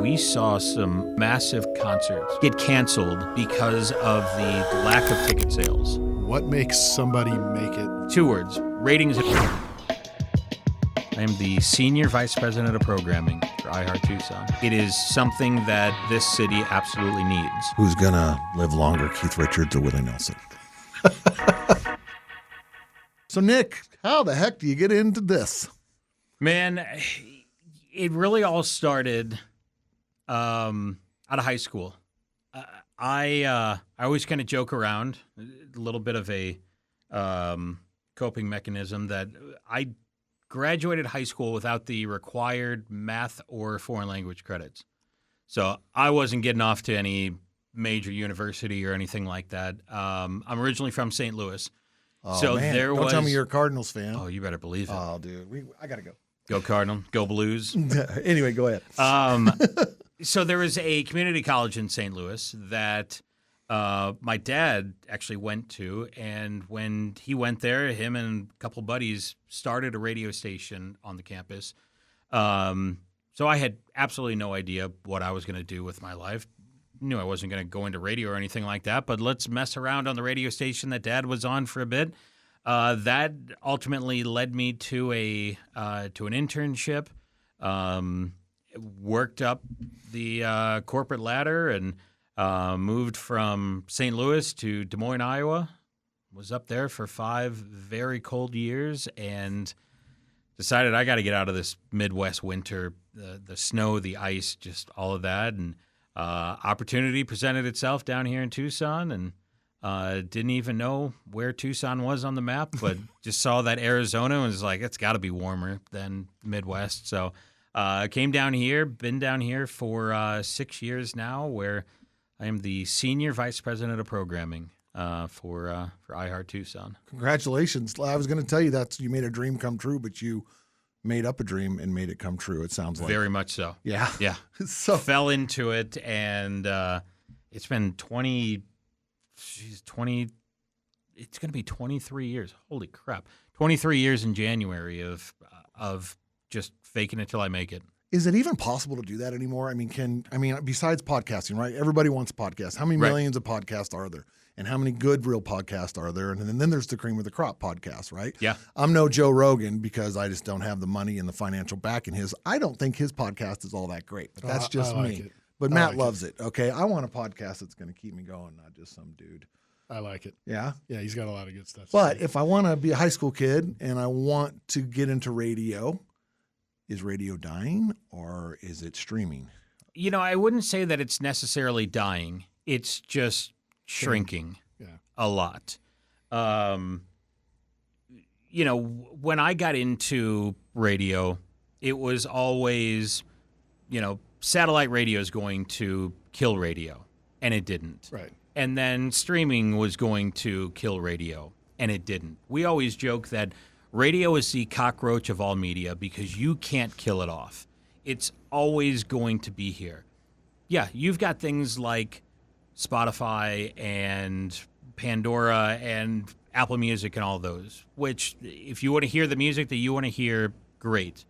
We saw some massive concerts get canceled because of the lack of ticket sales. What makes somebody make it? 2 words, ratings. I am the Senior Vice President of Programming for iHeart Tucson. It is something that this city absolutely needs. Who's gonna live longer, Keith Richards or Willie Nelson? So, Nick, how the heck do you get into this? Man, it really all started out of high school. I always kind of joke around, a little bit of a coping mechanism, that I graduated high school without the required math or foreign language credits. So I wasn't getting off to any major university or anything like that. I'm originally from St. Louis. Oh, so man. Don't tell me you're a Cardinals fan. Oh, you better believe it. Oh, dude. I got to go. Go Cardinal. Go Blues. Anyway, go ahead. So there was a community college in St. Louis that my dad actually went to, and when he went there, him and a couple buddies started a radio station on the campus. So I had absolutely no idea what I was going to do with my life. Knew I wasn't going to go into radio or anything like that, but let's mess around on the radio station that Dad was on for a bit. That ultimately led me to an internship. Worked up the corporate ladder and moved from St. Louis to Des Moines, Iowa. Was up there for 5 very cold years and decided I got to get out of this Midwest winter, the snow, the ice, just all of that. And opportunity presented itself down here in Tucson, and didn't even know where Tucson was on the map, but just saw that Arizona and was like, it's got to be warmer than Midwest. So came down here, been down here for 6 years now, where I am the Senior Vice President of Programming for iHeart Tucson. Congratulations. I was going to tell you that you made a dream come true, but you made up a dream and made it come true, it sounds like. Very much so. Yeah. Yeah. So fell into it, and it's been 20, it's going to be 23 years. Holy crap. 23 years in January of just faking it till I make it. Is it even possible to do that anymore? I mean, besides podcasting, right? Everybody wants podcasts. How many millions of podcasts are there? And how many good real podcasts are there? And then there's the cream of the crop podcast, right? Yeah. I'm no Joe Rogan because I just don't have the money and the financial backing. I don't think his podcast is all that great, but that's just like me. it. But Matt loves it. Okay. I want a podcast that's going to keep me going, not just some dude. I like it. Yeah. Yeah, he's got a lot of good stuff. But if I want to be a high school kid and I want to get into radio, is radio dying or is it streaming? You know, I wouldn't say that it's necessarily dying. It's just shrinking a lot. You know, when I got into radio, it was always, satellite radio is going to kill radio, and it didn't. Right. And then streaming was going to kill radio, and it didn't. We always joke that radio is the cockroach of all media because you can't kill it off. It's always going to be here. Yeah, you've got things like Spotify and Pandora and Apple Music and all those, which if you want to hear the music that you want to hear, great.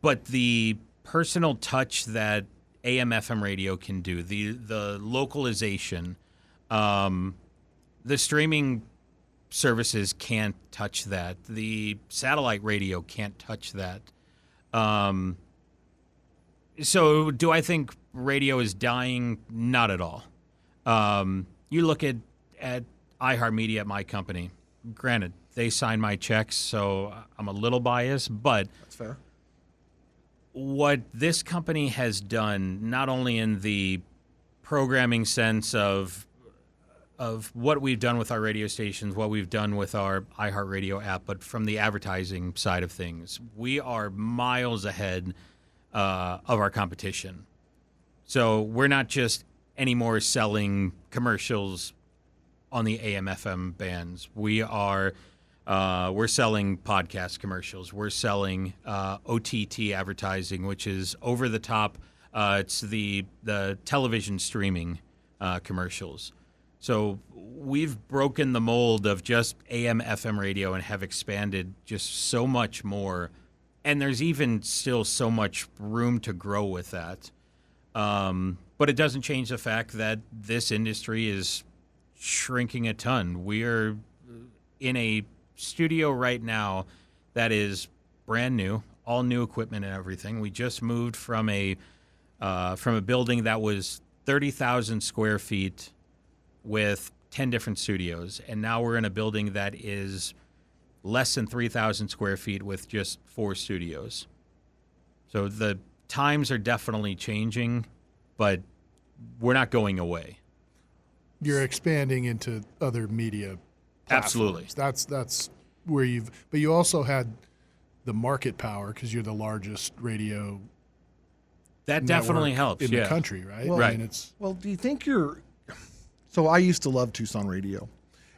But the personal touch that AM/FM radio can do, the localization, the streaming services can't touch that. The satellite radio can't touch that. So do I think radio is dying? Not at all. You look at iHeartMedia at my company. Granted, they sign my checks, so I'm a little biased, but that's fair. What this company has done, not only in the programming sense of what we've done with our radio stations, what we've done with our iHeartRadio app, but from the advertising side of things, we are miles ahead of our competition. So we're not just anymore selling commercials on the AM/FM bands. We're selling podcast commercials. We're selling OTT advertising, which is over the top. It's the television streaming commercials. So we've broken the mold of just AM/FM radio and have expanded just so much more And there's even still so much room to grow with that. But it doesn't change the fact that this industry is shrinking a ton. We are in a studio right now that is brand new, all new equipment and everything. We just moved from a building that was 30,000 square feet with 10 different studios, and now we're in a building that is less than 3,000 square feet with just 4 studios. So the times are definitely changing, but we're not going away. You're expanding into other media Absolutely. platforms. That's where but you also had the market power because you're the largest radio That definitely helps in the country, right? Well, Right. I mean, it's Well, do you think so I used to love Tucson radio.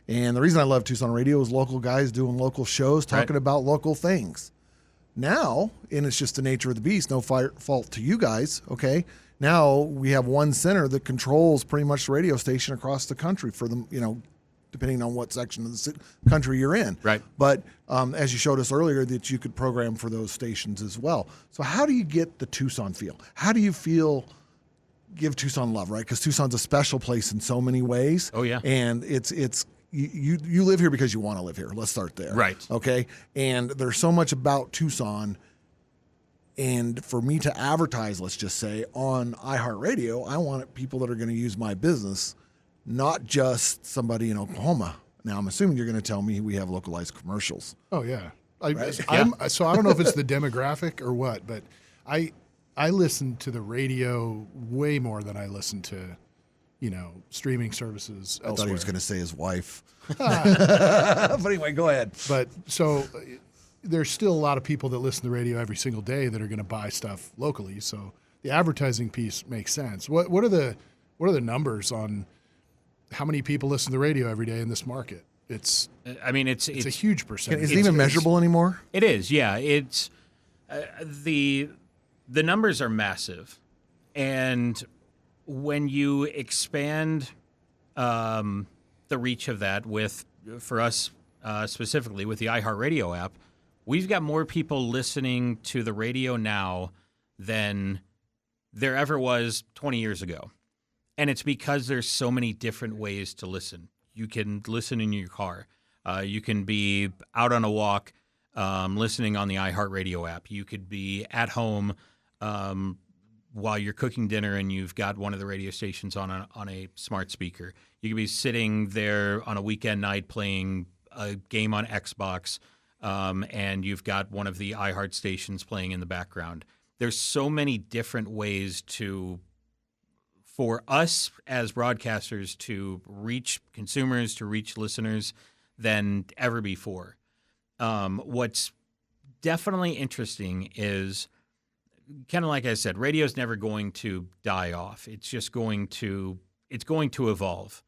And the reason I love Tucson radio is local guys doing local shows, talking about local things. Now, and it's just the nature of the beast, no fault to you guys, okay? Now we have one center that controls pretty much the radio station across the country for them, depending on what section of the country you're in. Right. But as you showed us earlier, that you could program for those stations as well. So how do you get the Tucson feel? How do you give Tucson love, right? Because Tucson's a special place in so many ways. Oh, yeah. And it's you live here because you want to live here. Let's start there. Right. Okay. And there's so much about Tucson. And for me to advertise, let's just say, on iHeartRadio, I want people that are going to use my business, not just somebody in Oklahoma. Now, I'm assuming you're going to tell me we have localized commercials. oh yeah. So I don't know if it's the demographic or what, but I listen to the radio way more than I listen to, streaming services I elsewhere. thought he was going to say his wife. But anyway, go ahead. But so there's still a lot of people that listen to the radio every single day that are going to buy stuff locally. So the advertising piece makes sense. What are the numbers on how many people listen to the radio every day in this market? It's a huge percentage. Is it even measurable anymore? It is, yeah. It's the numbers are massive, and when you expand the reach of that for us specifically with the iHeartRadio app, we've got more people listening to the radio now than there ever was 20 years ago. And it's because there's so many different ways to listen. You can listen in your car. You can be out on a walk listening on the iHeartRadio app. You could be at home while you're cooking dinner and you've got one of the radio stations on a smart speaker. You could be sitting there on a weekend night playing a game on Xbox, and you've got one of the iHeart stations playing in the background. There's so many different ways for us as broadcasters to reach consumers, to reach listeners than ever before. What's definitely interesting is, kind of like I said, radio's never going to die off. It's just going to evolve.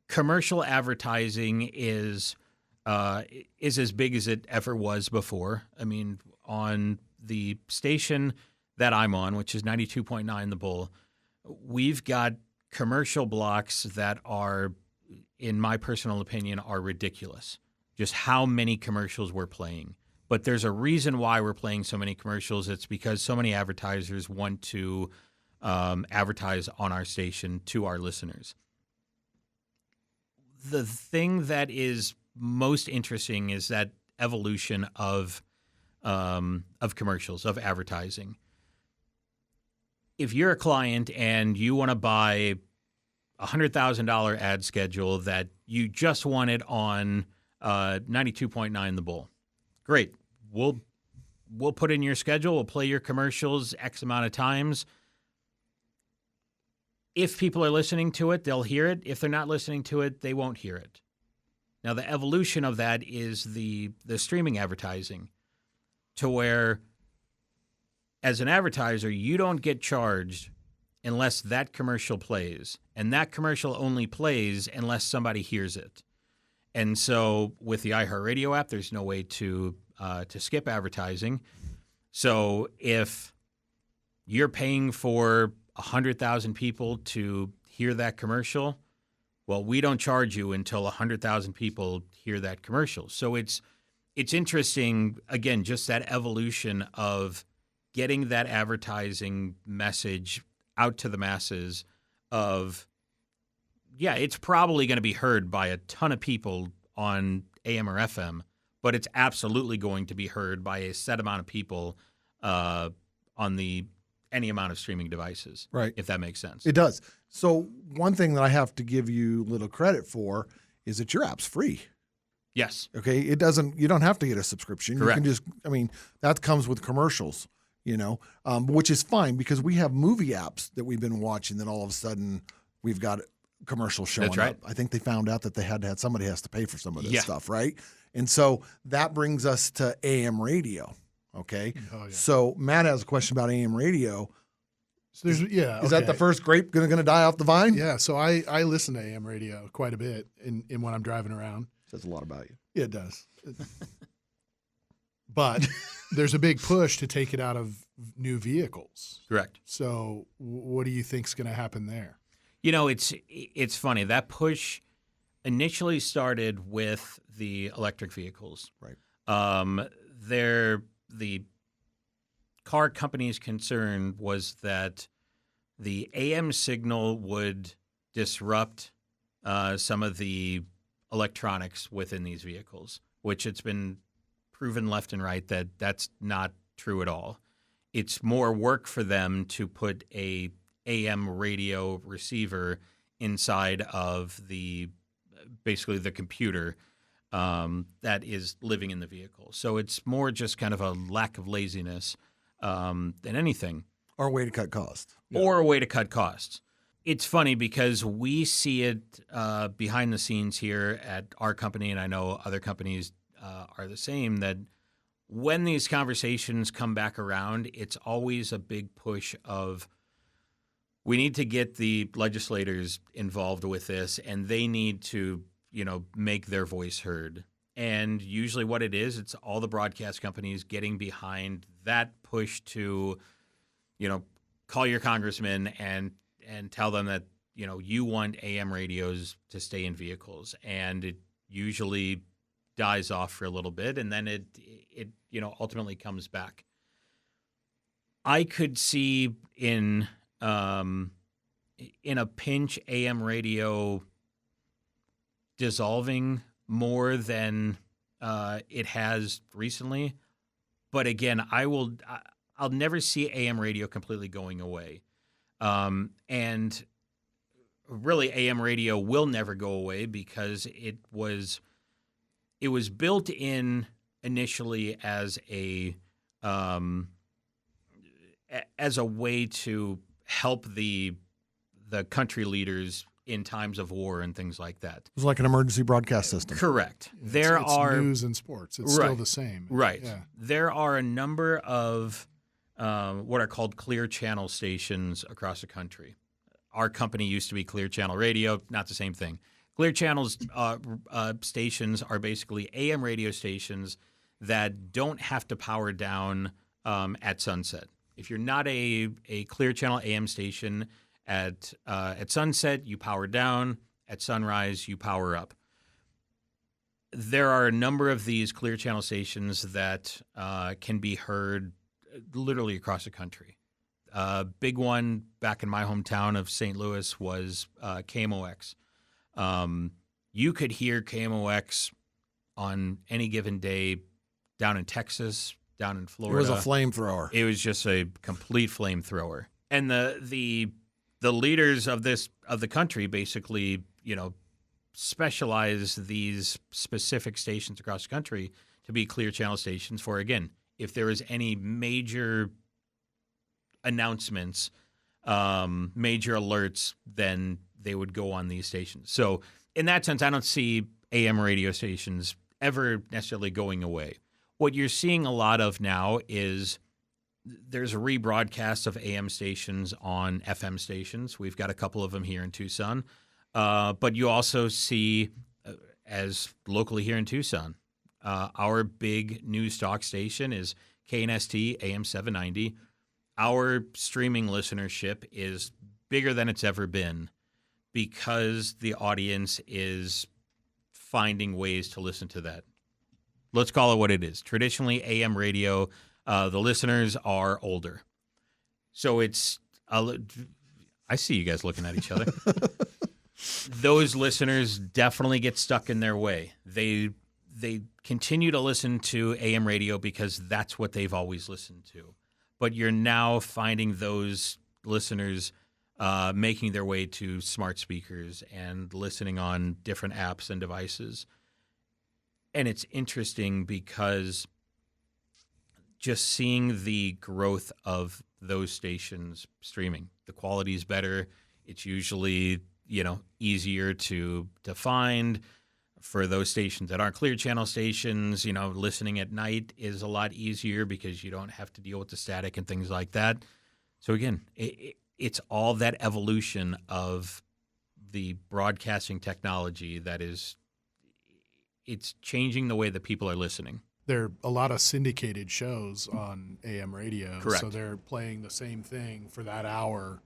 Commercial advertising is as big as it ever was before. I mean, on the station that I'm on, which is 92.9 The Bull, we've got commercial blocks that are, in my personal opinion, are ridiculous. Just how many commercials we're playing. But there's a reason why we're playing so many commercials. It's because so many advertisers want to advertise on our station to our listeners. The thing that is most interesting is that evolution of commercials, of advertising. If you're a client and you want to buy a $100,000 ad schedule that you just wanted on 92.9 The Bull, great. We'll put in your schedule. We'll play your commercials X amount of times. If people are listening to it, they'll hear it. If they're not listening to it, they won't hear it. Now, the evolution of that is the streaming advertising, to where, as an advertiser, you don't get charged unless that commercial plays. And that commercial only plays unless somebody hears it. And so with the iHeartRadio app, there's no way to skip advertising. So if you're paying for 100,000 people to hear that commercial, well, we don't charge you until 100,000 people hear that commercial. So it's it's interesting, again, just that evolution of getting that advertising message out to the masses of, yeah, it's probably going to be heard by a ton of people on AM or FM, but it's absolutely going to be heard by a set amount of people on any amount of streaming devices, Right. if that makes sense. It does. So one thing that I have to give you little credit for is that your app's free. Yes. Okay. You don't have to get a subscription. Correct. You can just, that comes with commercials, which is fine because we have movie apps that we've been watching. Then all of a sudden we've got commercials showing That's right. up. I think they found out that somebody has to pay for some of this Yeah. stuff. Right. And so that brings us to AM radio. Okay. Oh, yeah. So Matt has a question about AM radio. So there's, Is that the first grape going to die off the vine? Yeah, so I listen to AM radio quite a bit in when I'm driving around. Says a lot about you. Yeah, it does. But there's a big push to take it out of new vehicles. Correct. So what do you think's going to happen there? It's funny. That push initially started with the electric vehicles. Right. The car company's concern was that the AM signal would disrupt some of the electronics within these vehicles, which it's been proven left and right that that's not true at all. It's more work for them to put a AM radio receiver inside of basically the computer that is living in the vehicle. So it's more just kind of a lack of laziness than anything. Or a way to cut costs. Or a way to cut costs. It's funny because we see it behind the scenes here at our company, and I know other companies are the same, that when these conversations come back around, it's always a big push of we need to get the legislators involved with this, and they need to make their voice heard. And usually what it is, it's all the broadcast companies getting behind that push to, call your congressman and tell them that, you want AM radios to stay in vehicles. And it usually dies off for a little bit, and then it ultimately comes back. I could see in a pinch AM radio dissolving more than it has recently. But again, I'll never see AM radio completely going away. And really AM radio will never go away because it was built in initially as a way to help the country leaders in times of war and things like that. It was like an emergency broadcast system. Correct. It's news and sports. It's still the same. Right. Yeah. There are a number of what are called clear channel stations across the country. Our company used to be Clear Channel Radio, not the same thing. Clear channels stations are basically AM radio stations that don't have to power down at sunset. If you're not a Clear Channel AM station, at sunset, you power down. At sunrise, you power up. There are a number of these Clear Channel stations that can be heard literally across the country. Big one back in my hometown of St. Louis was KMOX. You could hear KMOX on any given day down in Texas, down in Florida. It was a flamethrower. It was just a complete flamethrower. And the leaders of the country basically, specialize these specific stations across the country to be Clear Channel stations for, again, if there is any major announcements, major alerts, then they would go on these stations. So in that sense, I don't see AM radio stations ever necessarily going away. What you're seeing a lot of now is there's a rebroadcast of AM stations on FM stations. We've got a couple of them here in Tucson. But you also see, as locally here in Tucson, our big news talk station is KNST AM 790. Our streaming listenership is bigger than it's ever been because the audience is finding ways to listen to that. let's call it what it is. Traditionally, AM radio, the listeners are older. So I see you guys looking at each other. Those listeners definitely get stuck in their way. They continue to listen to AM radio because that's what they've always listened to. But you're now finding those listeners making their way to smart speakers and listening on different apps and devices. And it's interesting because just seeing the growth of those stations streaming, the quality is better. It's usually, easier to find. For those stations that aren't Clear Channel stations, listening at night is a lot easier because you don't have to deal with the static and things like that. So again, it's all that evolution of the broadcasting technology it's changing the way that people are listening. There are a lot of syndicated shows on AM radio. Correct. So they're playing the same thing for that hour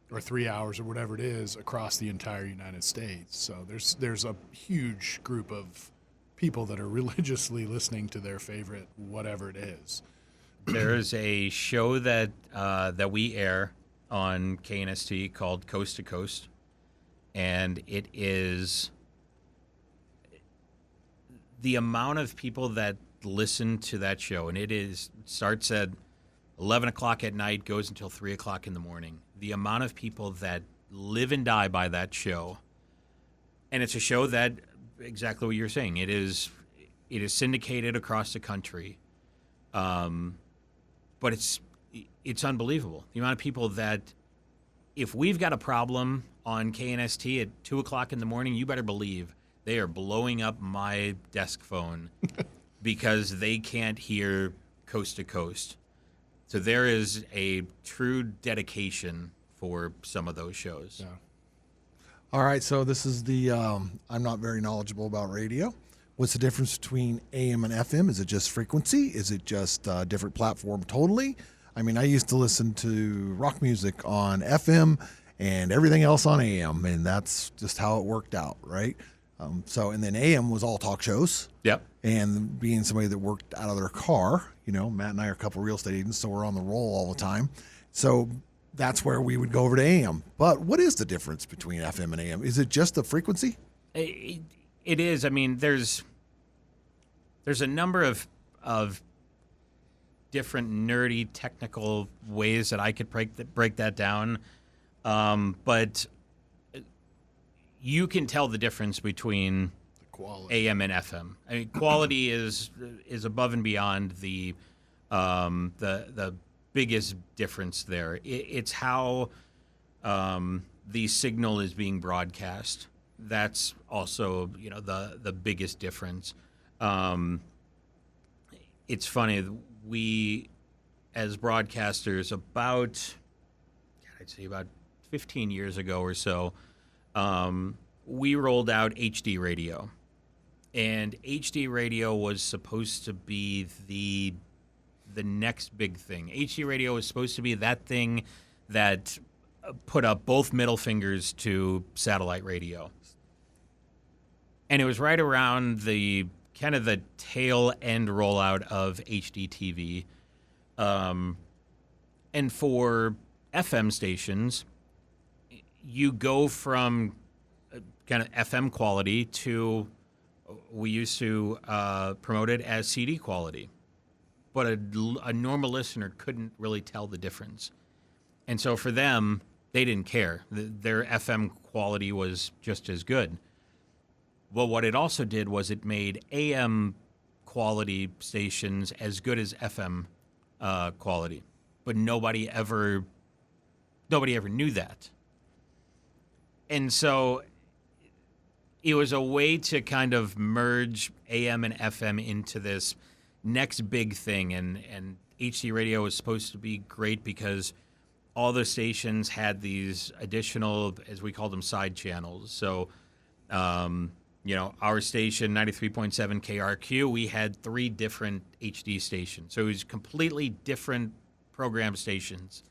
or 3 hours or whatever it is across the entire United States. So there's a huge group of people that are religiously listening to their favorite whatever it is. There is a show that we air on KNST called Coast to Coast, and it is the amount of people that listen to that show, and starts at 11 o'clock at night, goes until 3 o'clock in the morning. The amount of people that live and die by that show, and it's a show that, exactly what you're saying, it is syndicated across the country, but it's unbelievable. The amount of people that, if we've got a problem on KNST at 2 o'clock in the morning, you better believe they are blowing up my desk phone because they can't hear Coast to Coast. So there is a true dedication for some of those shows. Yeah. All right, so this is the I'm not very knowledgeable about radio. What's the difference between AM and FM? Is it just frequency? Is it just a different platform totally? I mean, I used to listen to rock music on FM and everything else on AM, and that's just how it worked out, right? And then AM was all talk shows. Yep. And being somebody that worked out of their car, Matt and I are a couple real estate agents, so we're on the roll all the time. So that's where we would go over to AM. But what is the difference between FM and AM? Is it just the frequency? It is. I mean, there's a number of different nerdy technical ways that I could break that down, but you can tell the difference between Quality. AM and FM. I mean, quality is above and beyond the biggest difference there. It's how the signal is being broadcast. That's also the biggest difference. It's funny, we as broadcasters about 15 years ago or so, we rolled out HD radio. And HD radio was supposed to be the next big thing. HD radio was supposed to be that thing that put up both middle fingers to satellite radio. And it was right around the kind of the tail end rollout of HD TV. And for FM stations, you go from kind of FM quality to, we used to promote it as CD quality, but a normal listener couldn't really tell the difference. And so for them, they didn't care. Their FM quality was just as good. Well, what it also did was it made AM quality stations as good as FM quality, but nobody ever knew that. And so it was a way to kind of merge AM and FM into this next big thing. And HD radio was supposed to be great because all the stations had these additional, as we call them, side channels. So, our station, 93.7 KRQ, we had 3 different HD stations. So it was completely different program stations,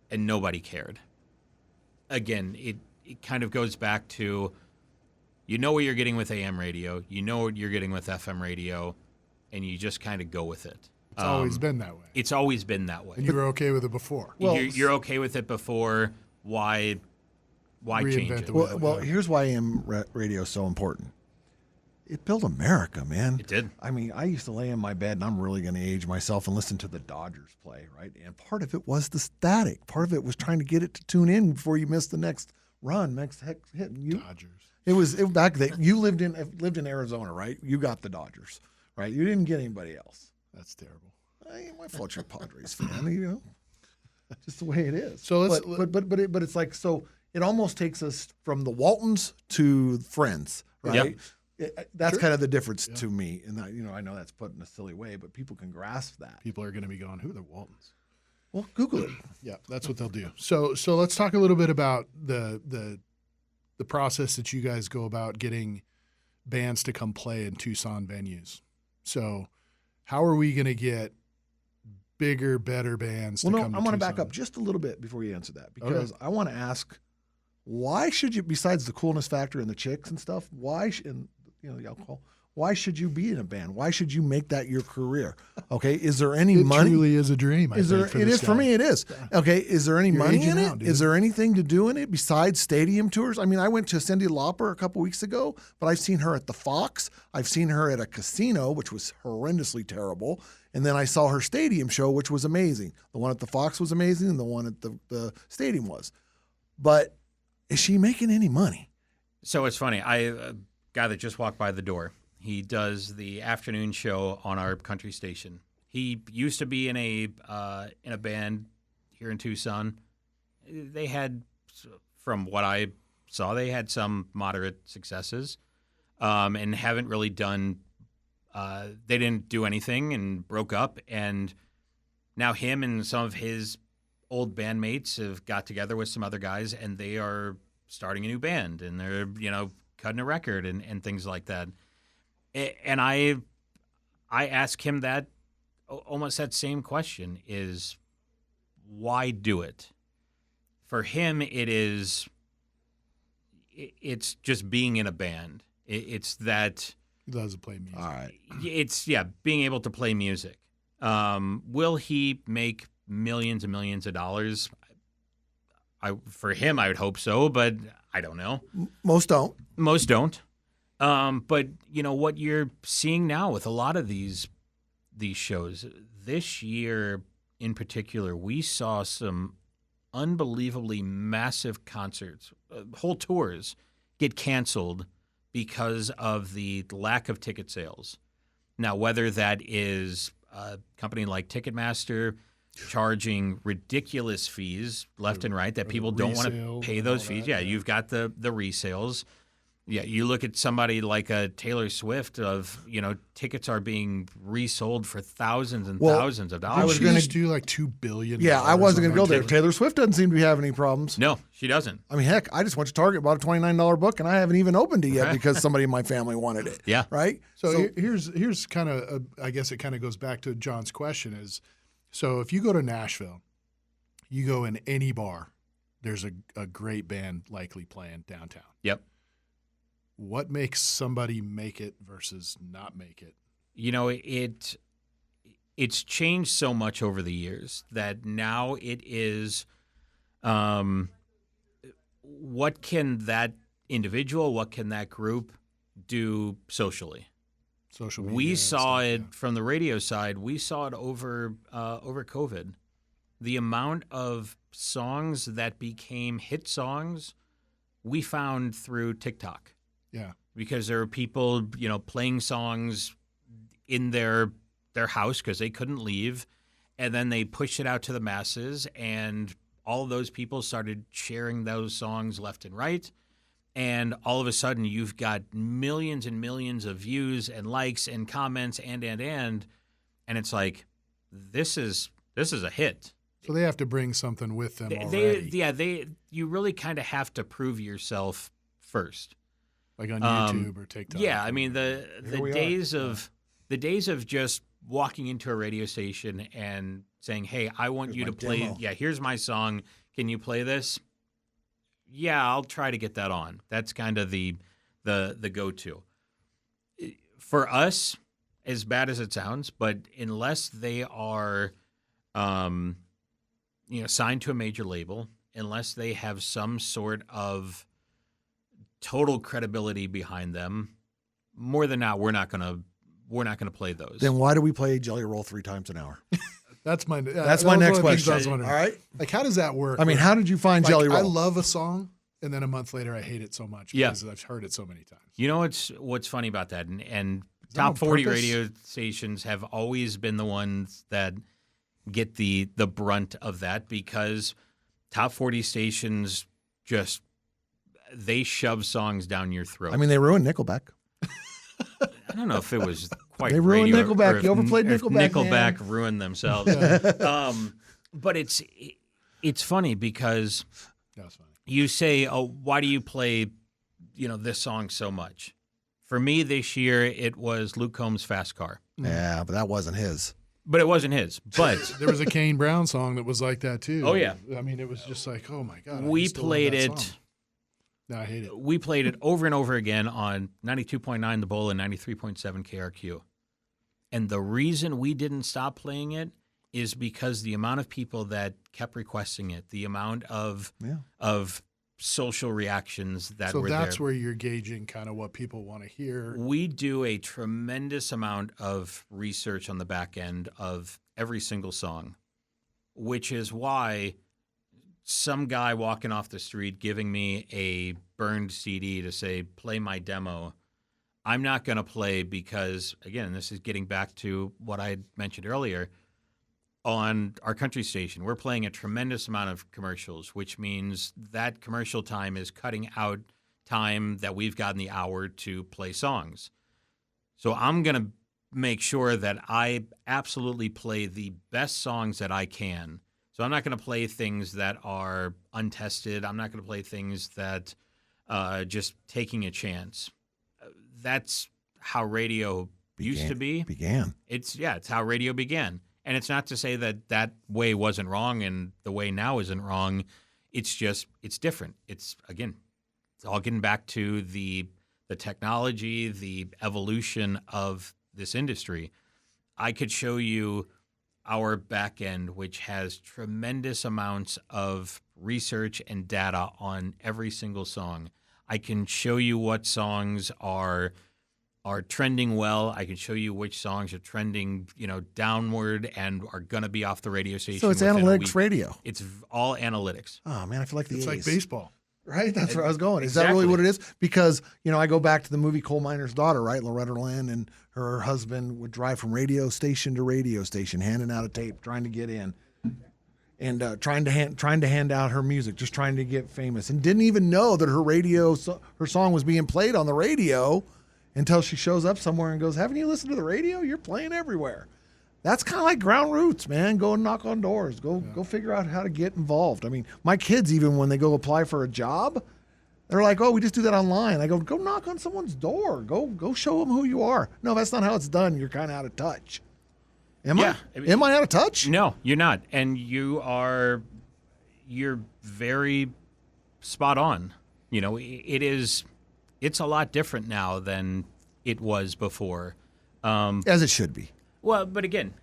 and nobody cared. Again, it kind of goes back to, what you're getting with AM radio, what you're getting with FM radio. and you just kind of go with it. It's always been that way. It's always been that way. And you were okay with it before. Well, you're okay with it before. Why change Reinvent it? the Well, here's why AM radio is so important. It built America, man. It did. I mean, I used to lay in my bed, and I'm really going to age myself and listen to the Dodgers play, right? And part of it was the static. Part of it was trying to get it to tune in before you missed the next run, next hit. Dodgers. It was back then. You lived in Arizona, right? You got the Dodgers, right? You didn't get anybody else. That's terrible. My fault, you're a Padres fan, you know, just the way it is. So let's- but it's like, so it almost takes us from the Waltons to Friends, right? That's kind of the difference to me. And I know that's put in a silly way, but people can grasp that. People are going to be going, who are the Waltons? Well, Google it. Yeah, that's what they'll do. So let's talk a little bit about the process that you guys go about getting bands to come play in Tucson venues. So how are we going to get bigger, better bands to come to Tucson? I want to back up just a little bit before you answer that, because I want to ask, why should you, besides the coolness factor and the chicks and stuff, the alcohol, why should you be in a band? Why should you make that your career? Okay, is there any money? It truly is a dream. It is for me. It is. Okay, is there any money in it? Out, is there anything to do in it besides stadium tours? I mean, I went to Cyndi Lauper a couple weeks ago, but I've seen her at the Fox. I've seen her at a casino, which was horrendously terrible, and then I saw her stadium show, which was amazing. The one at the Fox was amazing, and the one at the stadium was. But is she making any money? So it's funny. A guy that just walked by the door. He does the afternoon show on our country station. He used to be in a band here in Tucson. They had, from what I saw, they had some moderate successes, and haven't really done. They didn't do anything and broke up. And now him and some of his old bandmates have got together with some other guys, and they are starting a new band, and they're cutting a record and things like that. And I ask him that, almost that same question, is why do it? For him, it's just being in a band. It's that He loves to play music. All right. it's being able to play music. Will he make millions and millions of dollars? For him, I would hope so, but I don't know. Most don't. Most don't. But what you're seeing now with a lot of these shows this year in particular, we saw some unbelievably massive concerts, whole tours get canceled because of the lack of ticket sales. Now, whether that is a company like Ticketmaster charging ridiculous fees left and right that people don't want to pay those fees. Yeah, you've got the resales. Yeah, you look at somebody like a Taylor Swift tickets are being resold for thousands and thousands of dollars. I was She going just to do like $2 billion. Yeah, I wasn't going to go there. on Taylor Swift doesn't seem to be having any problems. No, she doesn't. I mean, heck, I just went to Target, bought a $29 book, and I haven't even opened it yet because somebody in my family wanted it. Yeah. Right? So here's kind of, I guess it kind of goes back to John's question is, so if you go to Nashville, you go in any bar, there's a great band likely playing downtown. Yep. What makes somebody make it versus not make it? It's changed so much over the years that now it is what can that individual, what can that group do socially? Social media. We and saw stuff, it yeah. from the radio side. We saw it over COVID. The amount of songs that became hit songs we found through TikTok. Yeah. Because there were people, playing songs in their house because they couldn't leave, and then they pushed it out to the masses, and all of those people started sharing those songs left and right, and all of a sudden you've got millions and millions of views and likes and comments and it's like this is a hit. So they have to bring something with them already. You really kind of have to prove yourself first. Like on YouTube or TikTok. Yeah, I mean the we days of just walking into a radio station and saying, "Hey, I want you to play. demo. Yeah, here's my song. Can you play this?" Yeah, I'll try to get that on. That's kind of the go-to. For us, as bad as it sounds, but unless they are, signed to a major label, unless they have some sort of total credibility behind them, more than not, we're not gonna play those. Then why do we play Jelly Roll 3 times an hour? That's my next question. I was wondering. All right. Like, how does that work? I mean, how did you find Jelly Roll? I love a song, and then a month later, I hate it so much because I've heard it so many times. You know what's funny about that, and that top on 40 purpose? radio stations have always been the ones that get the brunt of that, because top 40 stations they shove songs down your throat. I mean, they ruined Nickelback. I don't know if it was quite They ruined radio Nickelback. or if- You overplayed if Nickelback, Nickelback man. ruined themselves. But it's funny because That was funny. you say, "Oh, why do you play, this song so much?" For me this year, it was Luke Combs' "Fast Car," Yeah, but that wasn't his. but it wasn't his. But There was a Kane Brown song that was like that too. Oh, yeah. I mean, it was just like, oh my god. we I still love played that it. song. No, I hate it. We played it over and over again on 92.9 The Bull and 93.7 KRQ. And the reason we didn't stop playing it is because the amount of people that kept requesting it, the amount of social reactions that So were that's there. where you're gauging kind of what people want to hear. We do a tremendous amount of research on the back end of every single song, which is why some guy walking off the street giving me a burned CD to say, play my demo, I'm not going to play because, again, this is getting back to what I mentioned earlier. On our country station, we're playing a tremendous amount of commercials, which means that commercial time is cutting out time that we've got in the hour to play songs. So I'm going to make sure that I absolutely play the best songs that I can. So I'm not going to play things that are untested. I'm not going to play things that just taking a chance. That's how radio used to be. Began. It's how radio began. And it's not to say that way wasn't wrong and the way now isn't wrong. It's just, it's different. It's all getting back to the technology, the evolution of this industry. I could show you our back end, which has tremendous amounts of research and data on every single song. I can show you what songs are trending well. I can show you which songs are trending, downward and are going to be off the radio station. So it's within a analytics week. radio. It's all analytics. Oh, man, I feel like the It's A's. like baseball. Right? That's where I was going. Is that really Exactly. what it is? Because, I go back to the movie Coal Miner's Daughter, right? Loretta Lynn and her husband would drive from radio station to radio station, handing out a tape, trying to get in, and trying to hand out her music, just trying to get famous, and didn't even know that her song was being played on the radio until she shows up somewhere and goes, "Haven't you listened to the radio? You're playing everywhere." That's kind of like ground roots, man. Go and knock on doors. Go figure out how to get involved. I mean, my kids, even when they go apply for a job, they're like, "Oh, we just do that online." I go knock on someone's door. Go show them who you are. No, that's not how it's done. You're kind of out of touch. Am I? Am I out of touch? No, you're not. And you're very spot on. It's a lot different now than it was before. As it should be. Well, but again,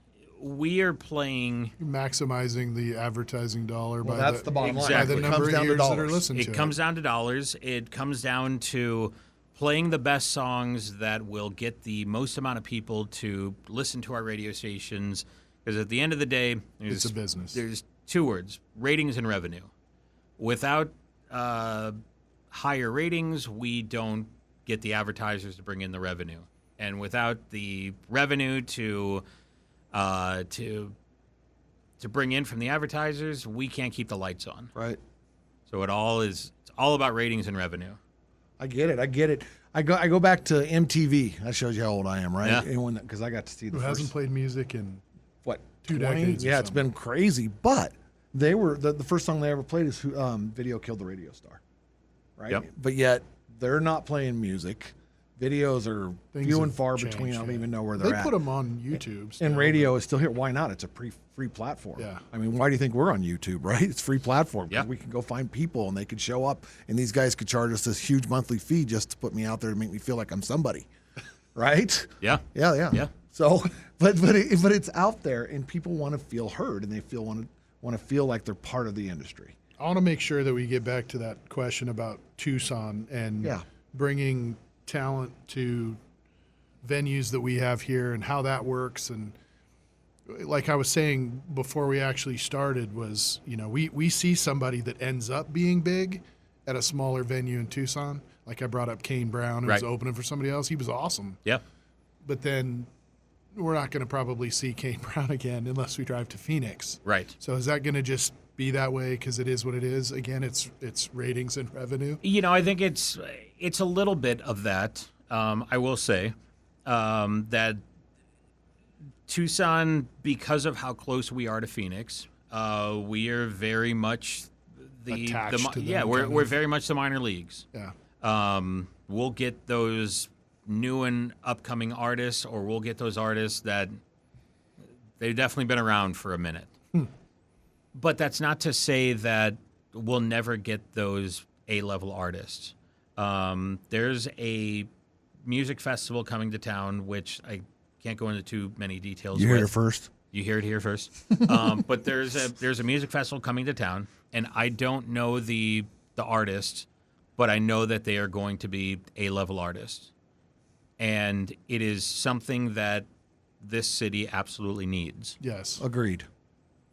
we are playing. You're maximizing the advertising dollar by that's the bottom line. by the Exactly. number It comes of down to ears that are dollars. listening to It comes down to dollars. It comes down to playing the best songs that will get the most amount of people to listen to our radio stations. Because at the end of the day, It's a business. There's two words: ratings and revenue. Without higher ratings, we don't get the advertisers to bring in the revenue, and without the revenue to bring in from the advertisers, we can't keep the lights on. Right. So it's all about ratings and revenue. I get it. I go back to MTV. That shows you how old I am, right? Yeah. Because I got to see the Who hasn't first, played music in what, 2 20? decades or Yeah, it's something. been crazy. But they were the first song they ever played is "Video Killed the Radio Star," right? Yep. But yet they're not playing music. Videos are Things few have and far changed, between. I don't yeah. even know where they're They at. put them on YouTube. And still, radio is still here. Why not? It's a free platform. Yeah. I mean, why do you think we're on YouTube, right? It's free platform. 'Cause Yeah. we can go find people and they could show up and these guys could charge us this huge monthly fee just to put me out there to make me feel like I'm somebody. Right? Yeah. Yeah. Yeah. So, but it's out there, and people want to feel heard, and they want to feel like they're part of the industry. I want to make sure that we get back to that question about Tucson and bringing talent to venues that we have here and how that works. And like I was saying before we actually started was, we see somebody that ends up being big at a smaller venue in Tucson. Like I brought up Kane Brown, who was opening for somebody else. He was awesome. Yep. But then we're not going to probably see Kane Brown again unless we drive to Phoenix. Right. So is that going to just be that way because it is what it is? Again, it's ratings and revenue. I think it's a little bit of that. I will say that Tucson, because of how close we are to Phoenix, we are very much attached to them, we're very much the minor leagues. Yeah. We'll get those new and upcoming artists, or we'll get those artists that they've definitely been around for a minute. But that's not to say that we'll never get those A-level artists. There's a music festival coming to town, which I can't go into too many details. You heard it first. You hear it here first. But there's a music festival coming to town, and I don't know the artist, but I know that they are going to be A-level artists. And it is something that this city absolutely needs. Yes. Agreed.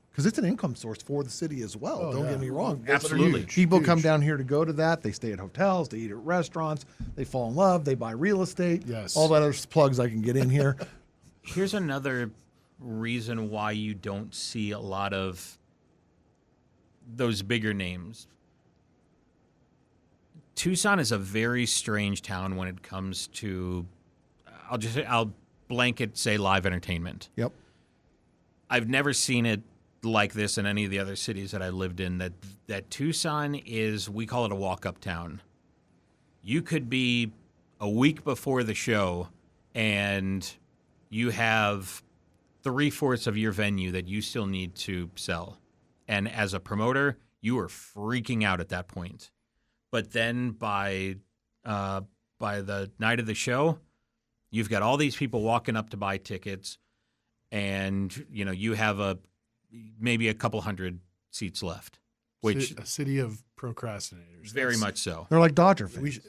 Because it's an income source for the city as well. Oh, Don't yeah. get me wrong. Absolutely. People come down here to go to that. They stay at hotels. They eat at restaurants. They fall in love. They buy real estate. Yes. All that other plugs I can get in here. Here's another reason why you don't see a lot of those bigger names. Tucson is a very strange town when it comes to, I'll blanket say live entertainment. Yep. I've never seen it like this in any of the other cities that I lived in. That Tucson is, we call it a walk-up town. You could be a week before the show, and you have 3/4 of your venue that you still need to sell. And as a promoter, you are freaking out at that point. But then by the night of the show, you've got all these people walking up to buy tickets, and you have maybe a couple hundred seats left, which A city of procrastinators. very much so. They're like Dodger fans.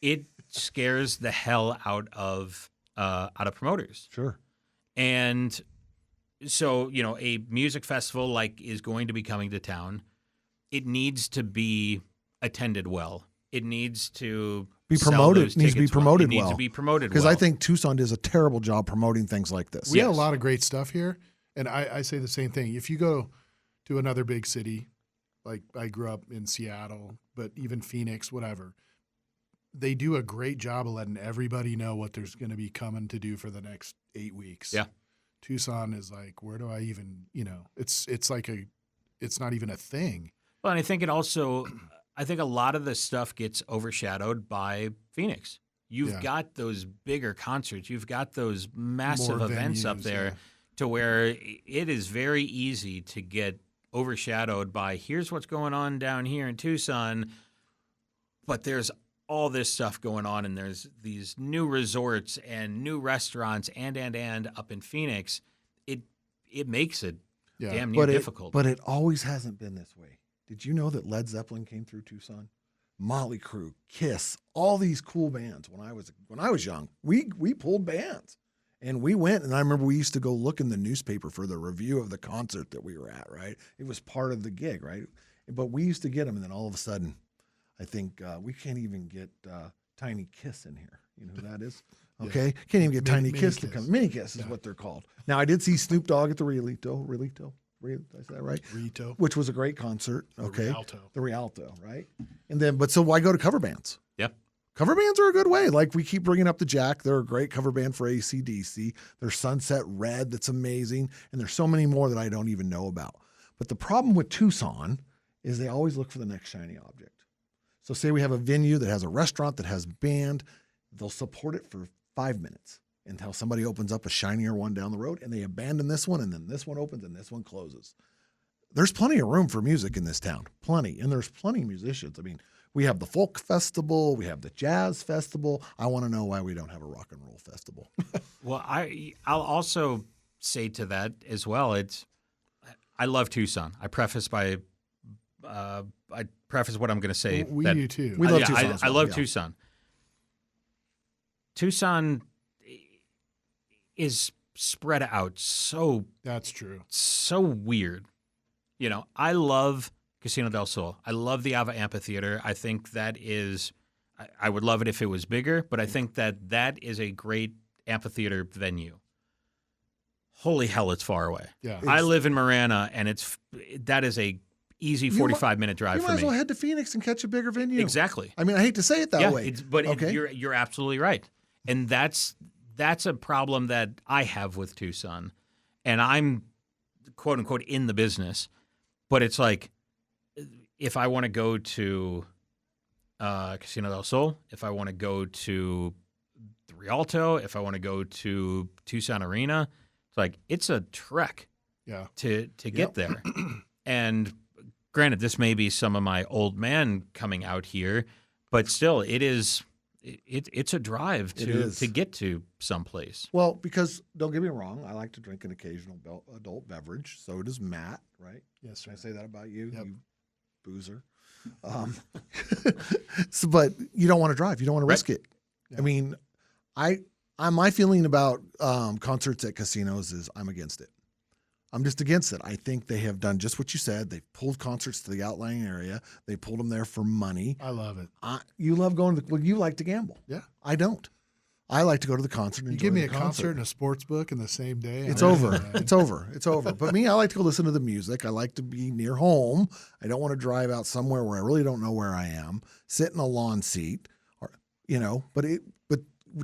It scares the hell out of promoters. Sure. And so, a music festival is going to be coming to town. It needs to be attended well. It needs to Be sell promoted. those It needs to be tickets well. promoted It needs well. to be promoted Because well. I think Tucson does a terrible job promoting things like this. We have a Yes. lot of great stuff here, and I say the same thing. If you go to another big city, like I grew up in Seattle, but even Phoenix, whatever, they do a great job of letting everybody know what there's going to be coming to do for the next 8 weeks. Yeah. Tucson is like, where do I even, it's like it's not even a thing. Well, and I think I think a lot of this stuff gets overshadowed by Phoenix. You've got those bigger concerts. You've got those massive More events up venues, there yeah. to where it is very easy to get overshadowed by here's what's going on down here in Tucson, but there's all this stuff going on, and there's these new resorts and new restaurants and up in Phoenix. It makes it damn near difficult. But it always hasn't been this way. Did you know that Led Zeppelin came through Tucson? Motley Crue, Kiss, all these cool bands. When I was young, we pulled bands, and we went. And I remember we used to go look in the newspaper for the review of the concert that we were at. Right, it was part of the gig, right? But we used to get them, and then all of a sudden, I think we can't even get Tiny Kiss in here. You know who that is? Okay, can't even get Tiny Kiss to come. Mini Kiss is what they're called. Now I did see Snoop Dogg at the Rialto. Did I say that right? Rito. Which was a great concert. Okay. Rialto. The Rialto, right? And then, but so why go to cover bands? Yep. Cover bands are a good way. Like we keep bringing up the Jack. They're a great cover band for AC/DC. There's Sunset Red that's amazing. And there's so many more that I don't even know about. But the problem with Tucson is they always look for the next shiny object. So say we have a venue that has a restaurant that has band. They'll support it for 5 minutes until somebody opens up a shinier one down the road, and they abandon this one, and then this one opens and this one closes. There's plenty of room for music in this town. Plenty. And there's plenty of musicians. I mean, We have the folk festival. We have the jazz festival. I want to know why we don't have a rock and roll festival. Well, I'll also say to that as well. I love Tucson. I preface what I'm going to say. We do too. We love Tucson as I well, love yeah. Tucson. Tucson is spread out That's true. so weird. You know, I love Casino del Sol. I love the Ava Amphitheater. I think that is, I would love it if it was bigger, but I think that is a great amphitheater venue. Holy hell, it's far away. Yeah. I live in Marana, and that is a easy 45-minute drive You for might as me. well head to Phoenix and catch a bigger venue. Exactly. I mean, I hate to say it that way. But okay. You're absolutely right, and that's a problem that I have with Tucson, and I'm quote unquote in the business, but it's like if I want to go to Casino del Sol, if I want to go to the Rialto, if I want to go to Tucson Arena, it's like it's a trek. Yeah. To get there, and granted, this may be some of my old man coming out here, but still, it's a drive to get to someplace. Well, because don't get me wrong, I like to drink an occasional adult beverage. So does Matt, right? Yes, sir. Can I say that about you? Yep. You boozer. But you don't want to drive. You don't want to risk it. Yeah. I mean, my feeling about concerts at casinos is I'm against it. I'm just against it. I think they have done just what you said. They've pulled concerts to the outlying area. They pulled them there for money. I love it. You love going to you like to gamble. Yeah. I don't. I like to go to the concert and You enjoy give me the a concert and a sports book in the same day. It's and over. It's over. It's over. But me, I like to go listen to the music. I like to be near home. I don't want to drive out somewhere where I really don't know where I am, sit in a lawn seat, or but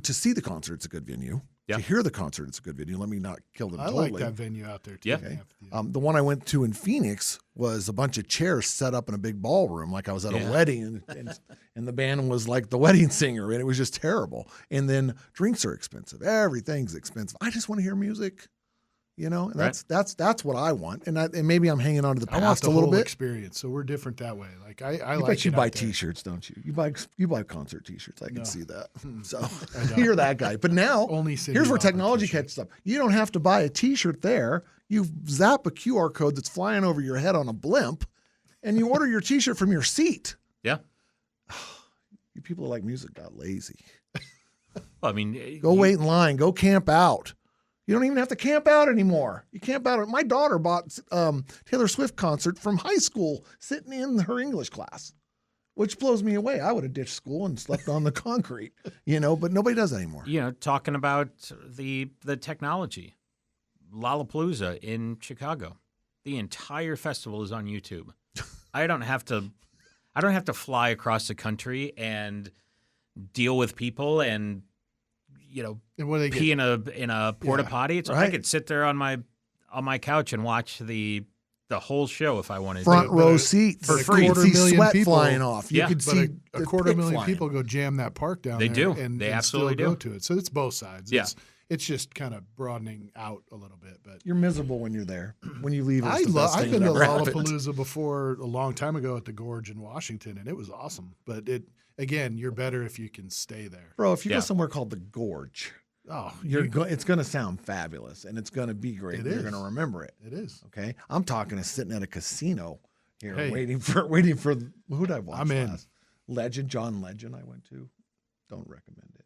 to see the concert, it's a good venue. Yeah. To hear the concert, it's a good venue. Let me not kill them I totally. like that venue out there too. Yeah. Okay. Yeah. The one I went to in Phoenix was a bunch of chairs set up in a big ballroom, like I was at a wedding, and the band was like the wedding singer, and it was just terrible. And then drinks are expensive. Everything's expensive. I just want to hear music, and that's what I want. And maybe I'm hanging on to the I want past the a little whole bit. experience, so we're different that way. Like I I like bet you it buy out there. T-shirts, don't you? You buy concert T-shirts. I can No. see that. So I don't. you're that guy. But now Only Cindy here's where Lauper technology T-shirt. catches up. You don't have to buy a T-shirt there. You zap a QR code that's flying over your head on a blimp, and you order your T-shirt from your seat. Yeah. You people who like music got lazy. Well, I mean, Go wait in line. Go camp out. You don't even have to camp out anymore. You camp out. My daughter bought Taylor Swift concert from high school sitting in her English class, which blows me away. I would have ditched school and slept on the concrete, but nobody does that anymore. Talking about the technology, Lollapalooza in Chicago, the entire festival is on YouTube. I don't have to fly across the country and deal with people and And what do they pee get? in a porta potty. It's I right. could sit there on my couch and watch the whole show if I wanted Front to. row seats for You free. could see 250,000 sweat people- flying off. You Yeah. could But see a the quarter pit million flying. people go jam that park down They there. do. And, They and absolutely still go do. to it. So it's both sides. Yeah. It's just kind of broadening out a little bit. But You're miserable when you're there. When you leave, it's the best I've thing been that to ever happened. Lollapalooza before a long time ago at the Gorge in Washington, and it was awesome. But again, you're better if you can stay there. Bro, if you Yeah. go somewhere called the Gorge, Oh, it's going to sound fabulous, and it's going to be great. It You're is. going to remember it. it is. Okay, I'm talking to sitting at a casino here, Hey. waiting for who did I watch? I'm in. last? John Legend. I went to. Don't recommend it.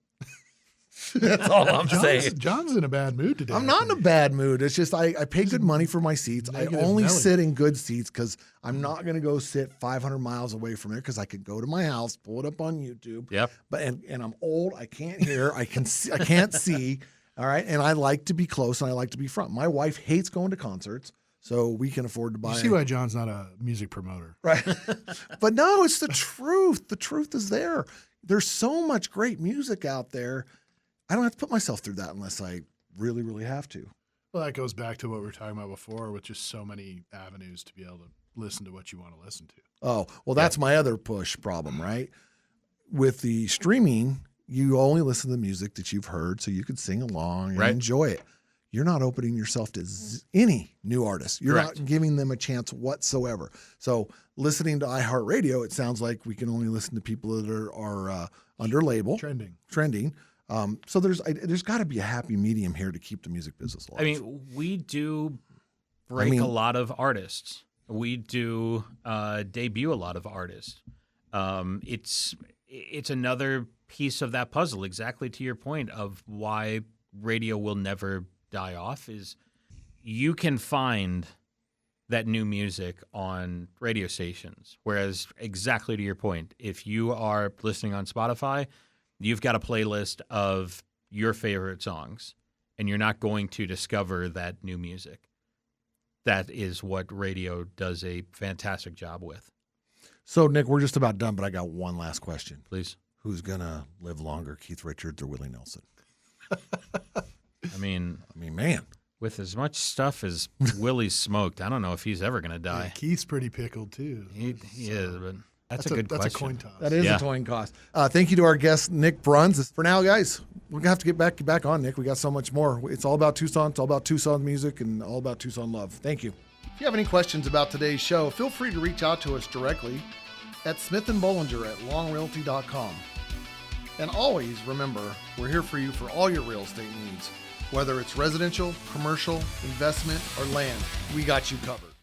That's all I'm saying. John's in a bad mood today. I'm I not in a think. bad mood. It's just I pay good money for my seats. I Negative only Nelly. sit in good seats because I'm not going to go sit 500 miles away from there because I could go to my house, pull it up on YouTube. Yep. But and I'm old. I can't hear. I can't see. All right. And I like to be close and I like to be front. My wife hates going to concerts, so we can afford to buy. You see why John's not a music promoter. Right. But no, it's the truth. The truth is there. There's so much great music out there. I don't have to put myself through that unless I really, really have to. Well, that goes back to what we were talking about before with just so many avenues to be able to listen to what you want to listen to. Oh, well, that's my other push problem, right? With the streaming, you only listen to the music that you've heard so you can sing along and Right. enjoy it. you're not opening yourself to any new artists. You're Correct. not giving them a chance whatsoever. So listening to iHeartRadio, it sounds like we can only listen to people that are under label. Trending. So there's got to be a happy medium here to keep the music business alive. I mean, we do break a lot of artists. We do debut a lot of artists. It's another piece of that puzzle, exactly to your point of why radio will never die off, is you can find that new music on radio stations. Whereas, exactly to your point, if you are listening on Spotify, you've got a playlist of your favorite songs, and you're not going to discover that new music. That is what radio does a fantastic job with. So, Nick, we're just about done, but I got one last question. Please. Who's going to live longer, Keith Richards or Willie Nelson? I mean, Man. with as much stuff as Willie's smoked, I don't know if he's ever going to die. Yeah, Keith's pretty pickled too. He is, but that's a good question. That's a coin toss. That is Yeah. a coin cost. Thank you to our guest, Nick Bruns. For now, guys, we're going to have to get back on, Nick. We got so much more. It's all about Tucson. It's all about Tucson music and all about Tucson love. Thank you. If you have any questions about today's show, feel free to reach out to us directly at smithandbollinger@longrealty.com. And always remember, we're here for you for all your real estate needs. Whether it's residential, commercial, investment, or land, we got you covered.